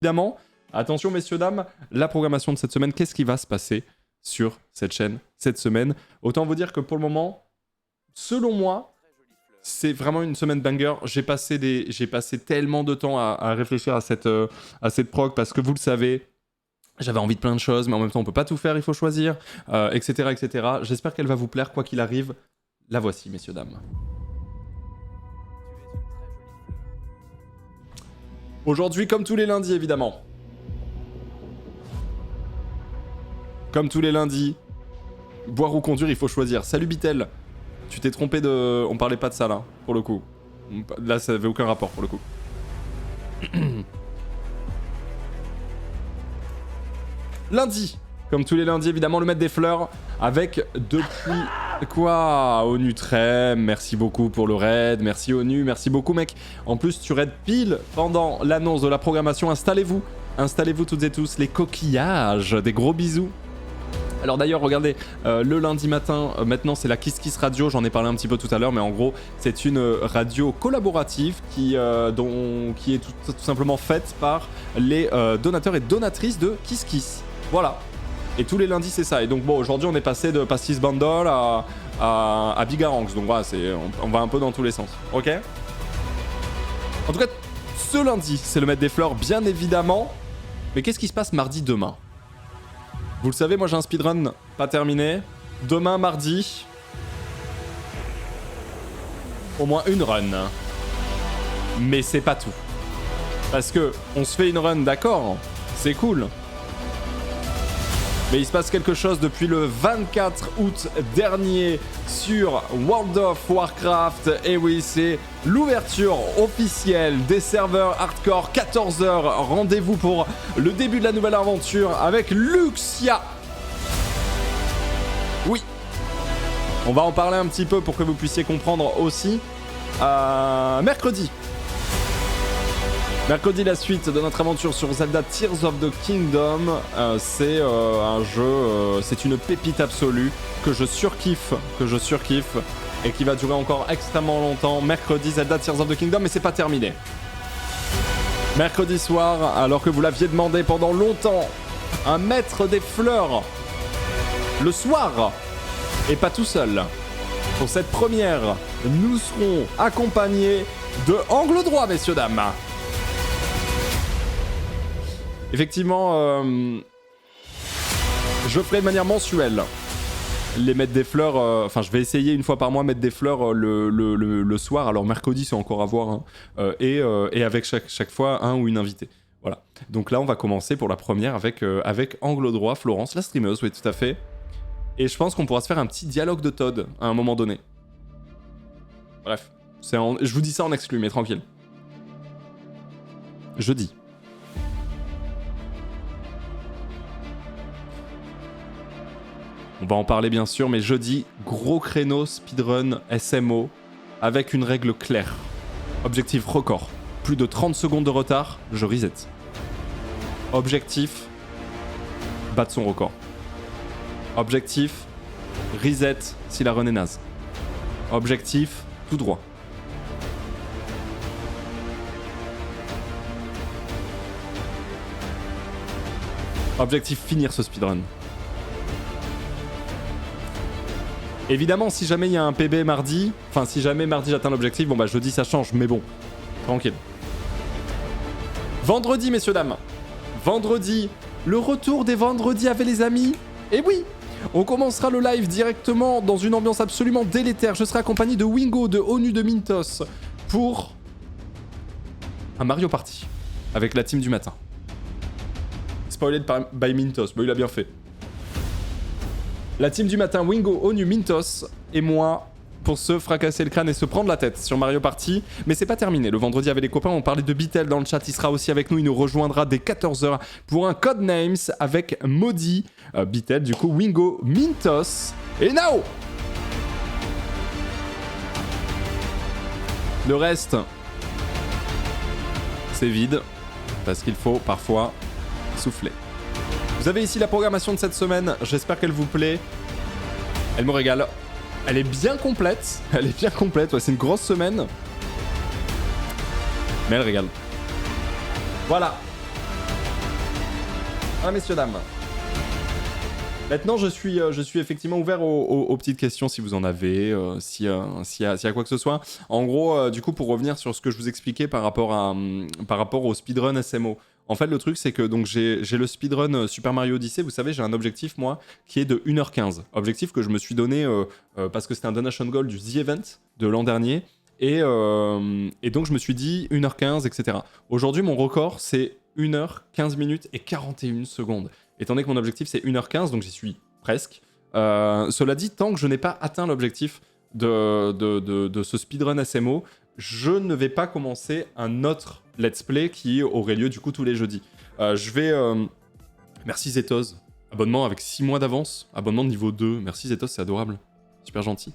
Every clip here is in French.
Évidemment, attention messieurs, dames, la programmation de cette semaine, qu'est-ce qui va se passer sur cette chaîne cette semaine? Autant vous dire que pour le moment, selon moi, c'est vraiment une semaine banger. J'ai passé tellement de temps à réfléchir à cette prog parce que vous le savez, j'avais envie de plein de choses, mais en même temps on peut pas tout faire, il faut choisir, etc. etc. J'espère qu'elle va vous plaire quoi qu'il arrive. La voici messieurs, dames. Aujourd'hui, comme tous les lundis, évidemment. Comme tous les lundis, boire ou conduire, il faut choisir. Salut Bitel, tu t'es trompé de... On parlait pas de ça là, pour le coup. Là, ça avait aucun rapport, pour le coup. Lundi, comme tous les lundis, évidemment, le maître des fleurs, avec depuis... Quoi ONU Trem, merci beaucoup pour le raid, merci ONU, merci beaucoup mec. En plus tu raids pile pendant l'annonce de la programmation, installez-vous toutes et tous les coquillages, des gros bisous. Alors d'ailleurs regardez, le lundi matin, maintenant c'est la Kiss Kiss Radio, j'en ai parlé un petit peu tout à l'heure, mais en gros c'est une radio collaborative qui est tout simplement faite par les donateurs et donatrices de Kiss Kiss. Voilà. Et tous les lundis c'est ça. Et donc bon, aujourd'hui on est passé de Pastis Bundle à Bigaranx. Donc voilà, on va un peu dans tous les sens. Ok. En tout cas, ce lundi, c'est le maître des fleurs, bien évidemment. Mais qu'est-ce qui se passe mardi demain? Vous le savez, moi j'ai un speedrun pas terminé. Demain, mardi, au moins une run. Mais c'est pas tout. Parce que on se fait une run, d'accord, c'est cool. Mais il se passe quelque chose depuis le 24 août dernier sur World of Warcraft. Et oui, c'est l'ouverture officielle des serveurs hardcore 14h. Rendez-vous pour le début de la nouvelle aventure avec Luxia. Oui. On va en parler un petit peu pour que vous puissiez comprendre aussi. Mercredi, la suite de notre aventure sur Zelda Tears of the Kingdom, c'est un jeu, c'est une pépite absolue que je surkiffe et qui va durer encore extrêmement longtemps. Mercredi, Zelda Tears of the Kingdom, mais c'est pas terminé. Mercredi soir, alors que vous l'aviez demandé pendant longtemps, un maître des fleurs, le soir, et pas tout seul. Pour cette première, nous serons accompagnés de Angle Droit, messieurs, dames. Effectivement, je ferai de manière mensuelle les maîtres des fleurs. Enfin, je vais essayer une fois par mois mettre des fleurs le soir. Alors mercredi, c'est encore à voir. Hein, et avec chaque fois un ou une invitée. Voilà. Donc là, on va commencer pour la première avec Angle Droit, Florence, la streameuse, oui, tout à fait. Et je pense qu'on pourra se faire un petit dialogue de Todd à un moment donné. Bref, je vous dis ça en exclu, mais tranquille. Jeudi. On va en parler bien sûr, mais jeudi, gros créneau speedrun SMO avec une règle claire. Objectif record. Plus de 30 secondes de retard, je reset. Objectif, battre son record. Objectif, reset si la run est naze. Objectif, tout droit. Objectif, finir ce speedrun. Évidemment, si jamais il y a un PB mardi, enfin si jamais mardi j'atteins l'objectif, bon bah jeudi ça change, mais bon, tranquille. Vendredi, messieurs, dames. Vendredi, le retour des vendredis avec les amis. Et oui, on commencera le live directement dans une ambiance absolument délétère. Je serai accompagné de Wingo, de ONU, de Mintos pour un Mario Party avec la team du matin. Spoiled by Mintos, bah il a bien fait. La team du matin, Wingo, ONU, Mintos et moi pour se fracasser le crâne et se prendre la tête sur Mario Party. Mais c'est pas terminé. Le vendredi avec les copains, on parlait de Bitel dans le chat. Il sera aussi avec nous. Il nous rejoindra dès 14h pour un Codenames avec Maudit. Bitel, du coup, Wingo, Mintos et Nao. Le reste, c'est vide parce qu'il faut parfois souffler. Vous avez ici la programmation de cette semaine, j'espère qu'elle vous plaît. Elle me régale. Elle est bien complète. Ouais, c'est une grosse semaine. Mais elle régale. Voilà. Ah, messieurs, dames. Maintenant, je suis effectivement ouvert aux petites questions si vous en avez, s'il y a quoi que ce soit. En gros, du coup, pour revenir sur ce que je vous expliquais par rapport au speedrun SMO. En fait, le truc, c'est que donc j'ai le speedrun Super Mario Odyssey. Vous savez, j'ai un objectif, moi, qui est de 1h15. Objectif que je me suis donné parce que c'était un donation goal du The Event de l'an dernier. Et donc, je me suis dit 1h15, etc. Aujourd'hui, mon record, c'est 1h, 15 minutes et 41 secondes. Étant donné que mon objectif, c'est 1h15, donc j'y suis presque. Cela dit, tant que je n'ai pas atteint l'objectif de ce speedrun SMO, je ne vais pas commencer un autre let's play qui aurait lieu du coup tous les jeudis. Merci Zetos. Abonnement avec 6 mois d'avance. Abonnement de niveau 2. Merci Zetos, c'est adorable. Super gentil.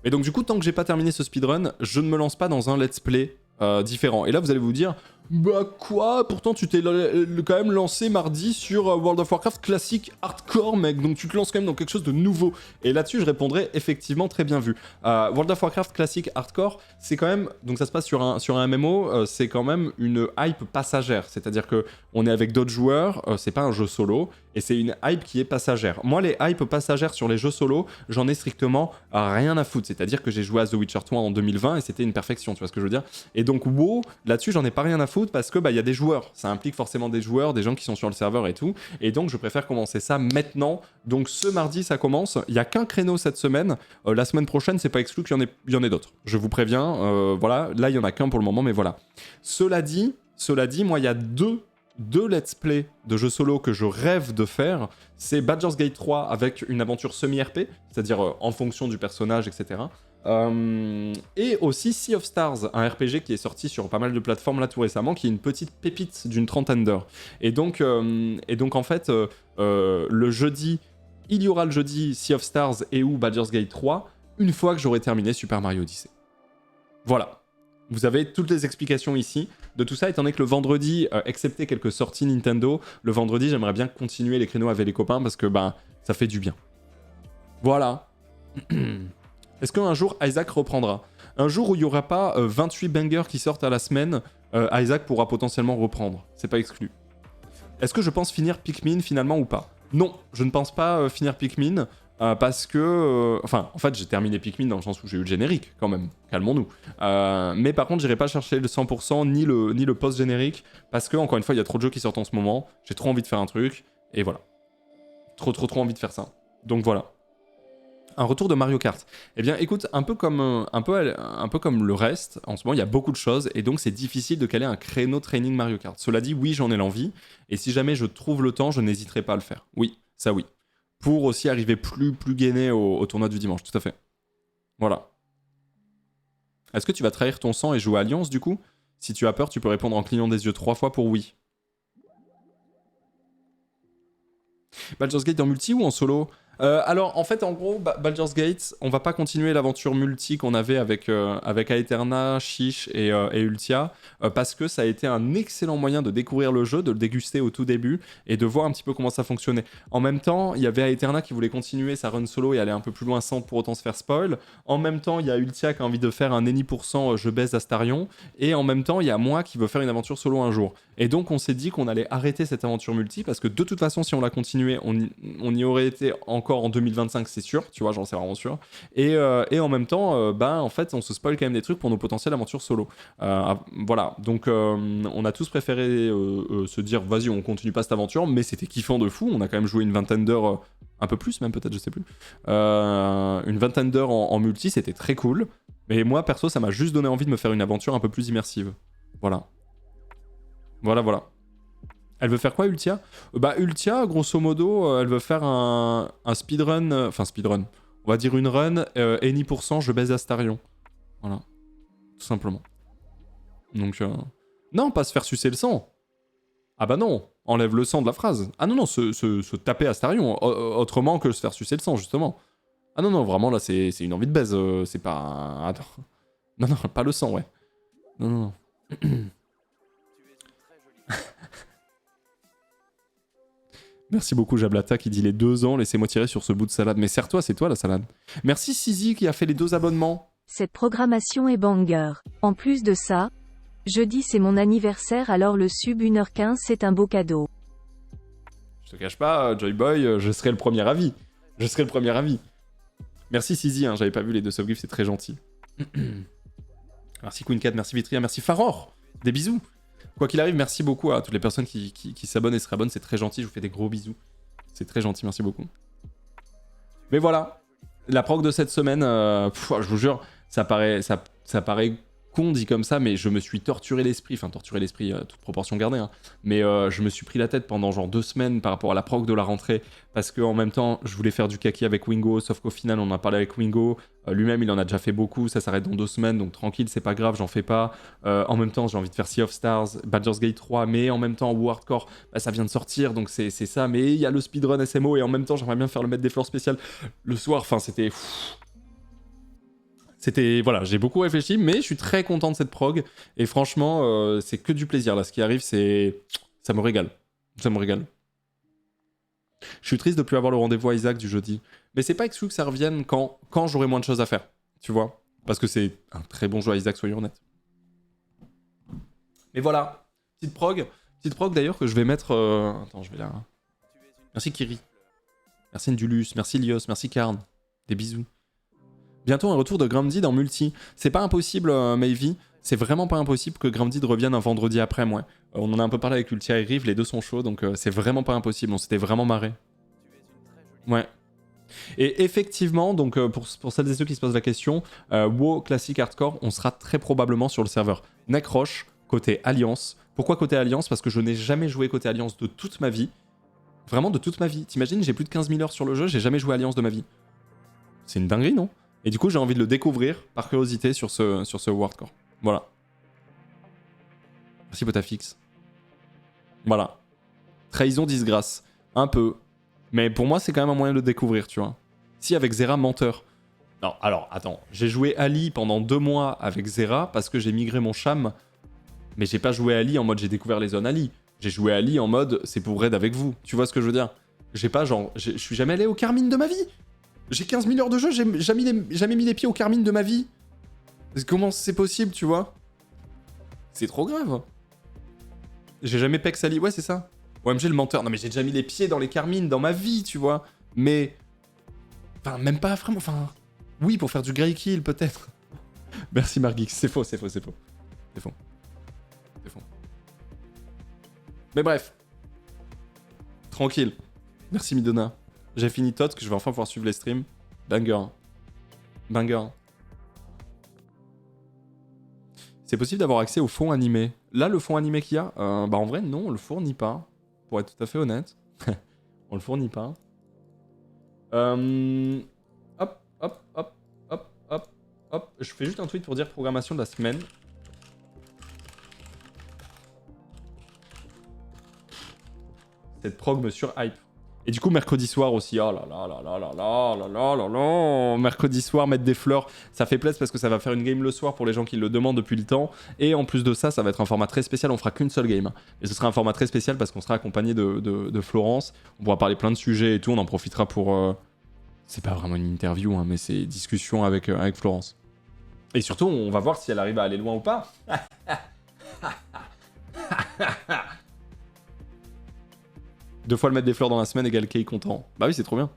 Et donc du coup, tant que j'ai pas terminé ce speedrun, je ne me lance pas dans un let's play différent. Et là, vous allez vous dire, bah quoi? Pourtant, tu t'es quand même lancé mardi sur World of Warcraft classique hardcore, mec. Donc tu te lances quand même dans quelque chose de nouveau. Et là-dessus, je répondrai effectivement très bien vu. World of Warcraft classique hardcore, c'est quand même, donc ça se passe sur un MMO, c'est quand même une hype passagère. C'est-à-dire que on est avec d'autres joueurs, c'est pas un jeu solo, et c'est une hype qui est passagère. Moi, les hypes passagères sur les jeux solo, j'en ai strictement rien à foutre. C'est-à-dire que j'ai joué à The Witcher 3 en 2020 et c'était une perfection, tu vois ce que je veux dire? Et donc WoW, là-dessus, j'en ai pas rien à foutre parce que y a des joueurs. Ça implique forcément des joueurs, des gens qui sont sur le serveur et tout. Et donc, je préfère commencer ça maintenant. Donc, ce mardi, ça commence. Il y a qu'un créneau cette semaine. La semaine prochaine, c'est pas exclu qu'il y en ait d'autres. Je vous préviens. Voilà. Là, il y en a qu'un pour le moment, mais voilà. Cela dit, moi, il y a deux let's play de jeux solo que je rêve de faire. C'est Baldur's Gate 3 avec une aventure semi-RP, c'est-à-dire en fonction du personnage, etc. Et aussi Sea of Stars, un RPG qui est sorti sur pas mal de plateformes là tout récemment, qui est une petite pépite d'une trentaine d'heures. Et donc en fait, le jeudi, il y aura le jeudi Sea of Stars et ou Baldur's Gate 3, une fois que j'aurai terminé Super Mario Odyssey. Voilà. Vous avez toutes les explications ici de tout ça, étant donné que le vendredi, excepté quelques sorties Nintendo, le vendredi, j'aimerais bien continuer les créneaux avec les copains parce que ça fait du bien. Voilà. Est-ce qu'un jour Isaac reprendra? Un jour où il n'y aura pas 28 bangers qui sortent à la semaine, Isaac pourra potentiellement reprendre. C'est pas exclu. Est-ce que je pense finir Pikmin finalement ou pas? Non, je ne pense pas finir Pikmin. Parce que... en fait, j'ai terminé Pikmin dans le sens où j'ai eu le générique, quand même. Calmons-nous. Mais par contre, j'irai pas chercher le 100% ni le post-générique, parce que, encore une fois, il y a trop de jeux qui sortent en ce moment. J'ai trop envie de faire un truc, et voilà. Trop envie de faire ça. Donc voilà. Un retour de Mario Kart. Eh bien, écoute, un peu comme le reste, en ce moment, il y a beaucoup de choses, et donc c'est difficile de caler un créneau training Mario Kart. Cela dit, oui, j'en ai l'envie, et si jamais je trouve le temps, je n'hésiterai pas à le faire. Oui, ça oui. Pour aussi arriver plus gainé au tournoi du dimanche, tout à fait. Voilà. Est-ce que tu vas trahir ton sang et jouer Alliance, du coup? Si tu as peur, tu peux répondre en clignant des yeux 3 fois pour oui. Baldur's Gate en multi ou en solo? Alors, en fait, en gros, Baldur's Gate, on va pas continuer l'aventure multi qu'on avait avec Aeterna, Chiche et Ultia, parce que ça a été un excellent moyen de découvrir le jeu, de le déguster au tout début, et de voir un petit peu comment ça fonctionnait. En même temps, il y avait Aeterna qui voulait continuer sa run solo et aller un peu plus loin sans pour autant se faire spoil. En même temps, il y a Ultia qui a envie de faire un Any % je baise Astarion, et en même temps, il y a moi qui veux faire une aventure solo un jour. Et donc, on s'est dit qu'on allait arrêter cette aventure multi, parce que de toute façon, si on la continuait, on y aurait été encore en 2025, c'est sûr, tu vois, j'en sais vraiment sûr. Et en même temps, en fait, on se spoil quand même des trucs pour nos potentielles aventures solo. Voilà, donc on a tous préféré se dire, vas-y, on continue pas cette aventure, mais c'était kiffant de fou. On a quand même joué une vingtaine d'heures, un peu plus même peut-être, je sais plus. Une vingtaine d'heures en multi, c'était très cool. Mais moi, perso, ça m'a juste donné envie de me faire une aventure un peu plus immersive. Voilà. Voilà. Elle veut faire quoi, Ultia? Ultia, grosso modo, elle veut faire un speedrun... speedrun. On va dire une run, Any % je baise Astarion. Voilà. Tout simplement. Donc... Non, pas se faire sucer le sang. Ah bah non, enlève le sang de la phrase. Ah non, se taper Astarion. Autrement que se faire sucer le sang, justement. Ah non, vraiment, là, c'est une envie de baise. C'est pas... Attends. Non, pas le sang, ouais. Non. Merci beaucoup Jablata qui dit les 2 ans, laissez-moi tirer sur ce bout de salade. Mais serre-toi, c'est toi la salade. Merci Sizi qui a fait les 2 abonnements. Cette programmation est banger. En plus de ça, jeudi c'est mon anniversaire alors le sub 1h15 c'est un beau cadeau. Je te cache pas, Joy Boy, je serai le premier avis. Je serai le premier avis. Merci Sizi, hein, j'avais pas vu les 2 subgifts, c'est très gentil. Merci Queen4, merci Vitria, merci Faror. Des bisous. Quoi qu'il arrive, merci beaucoup à toutes les personnes qui s'abonnent et se réabonnent, c'est très gentil, je vous fais des gros bisous. C'est très gentil, merci beaucoup. Mais voilà, la prog de cette semaine, je vous jure, ça paraît con dit comme ça, mais je me suis torturé l'esprit, toute proportion gardée, hein. Mais je me suis pris la tête pendant genre 2 semaines par rapport à la prog de la rentrée, parce qu'en même temps, je voulais faire du kaki avec Wingo, sauf qu'au final, on en a parlé avec Wingo, lui-même, il en a déjà fait beaucoup, ça s'arrête dans 2 semaines, donc tranquille, c'est pas grave, j'en fais pas. En même temps, j'ai envie de faire Sea of Stars, Baldur's Gate 3, mais en même temps, WoW Hardcore, bah, ça vient de sortir, donc c'est ça, mais il y a le speedrun SMO, et en même temps, j'aimerais bien faire le maître des fleurs spécial le soir, enfin, c'était... Voilà, j'ai beaucoup réfléchi, mais je suis très content de cette prog. Et franchement, c'est que du plaisir. Là, ce qui arrive, ça me régale. Ça me régale. Je suis triste de plus avoir le rendez-vous à Isaac du jeudi. Mais c'est pas exclu que ça revienne quand j'aurai moins de choses à faire. Tu vois? Parce que c'est un très bon jeu à Isaac, soyons honnêtes. Mais voilà. Petite prog d'ailleurs que je vais mettre... Attends, je vais là. Merci Kiri. Merci Ndulus. Merci Lios. Merci Karn. Des bisous. Bientôt un retour de Grounded en multi. C'est pas impossible, Maybe. C'est vraiment pas impossible que Grounded revienne un vendredi après, moi. On en a un peu parlé avec Ultia et Rive, les deux sont chauds, donc c'est vraiment pas impossible. On s'était vraiment marré. Ouais. Et effectivement, donc pour celles et ceux qui se posent la question, WoW Classic Hardcore, on sera très probablement sur le serveur Necroche, côté Alliance. Pourquoi côté Alliance? Parce que je n'ai jamais joué côté Alliance de toute ma vie. Vraiment de toute ma vie. T'imagines, j'ai plus de 15 000 heures sur le jeu, j'ai jamais joué Alliance de ma vie. C'est une dinguerie, non? Et du coup, j'ai envie de le découvrir par curiosité sur ce Hardcore. Voilà. Merci Potafix. Voilà. Trahison, disgrâce. Un peu. Mais pour moi, c'est quand même un moyen de le découvrir, tu vois. Si avec Zera, menteur. Non, alors, attends. J'ai joué Ali pendant 2 mois avec Zera parce que j'ai migré mon cham. Mais j'ai pas joué Ali en mode j'ai découvert les zones Ali. J'ai joué Ali en mode c'est pour raid avec vous. Tu vois ce que je veux dire? J'ai pas genre... Je suis jamais allé au Carmine de ma vie. J'ai 15 000 heures de jeu, j'ai jamais mis les pieds au Carmine de ma vie. Comment c'est possible, tu vois? C'est trop grave. J'ai jamais pex Ali, ouais c'est ça. OMG le menteur, non mais j'ai déjà mis les pieds dans les Carmines dans ma vie, tu vois. Mais... Enfin, même pas vraiment, enfin... Oui, pour faire du Grey Kill, peut-être. Merci Margix, c'est faux. C'est faux. Mais bref. Tranquille. Merci Midona. J'ai fini Tot, que je vais enfin pouvoir suivre les streams. Banger. C'est possible d'avoir accès au fond animé. Là, le fond animé qu'il y a, bah en vrai, non, on le fournit pas. Pour être tout à fait honnête. On le fournit pas. Hop. Je fais juste un tweet pour dire programmation de la semaine. Cette prog me surhype. Et du coup, mercredi soir aussi, oh là là, mercredi soir, mettre des fleurs, ça fait plaisir parce que ça va faire une game le soir pour les gens qui le demandent depuis le temps. Et en plus de ça, ça va être un format très spécial, on fera qu'une seule game. Et ce sera un format très spécial parce qu'on sera accompagné de Florence. On pourra parler plein de sujets et tout, on en profitera pour... C'est pas vraiment une interview, hein, mais c'est discussion avec Florence. Et surtout, on va voir si elle arrive à aller loin ou pas. 2 fois le mettre des fleurs dans la semaine égale Kay content. Bah oui, c'est trop bien.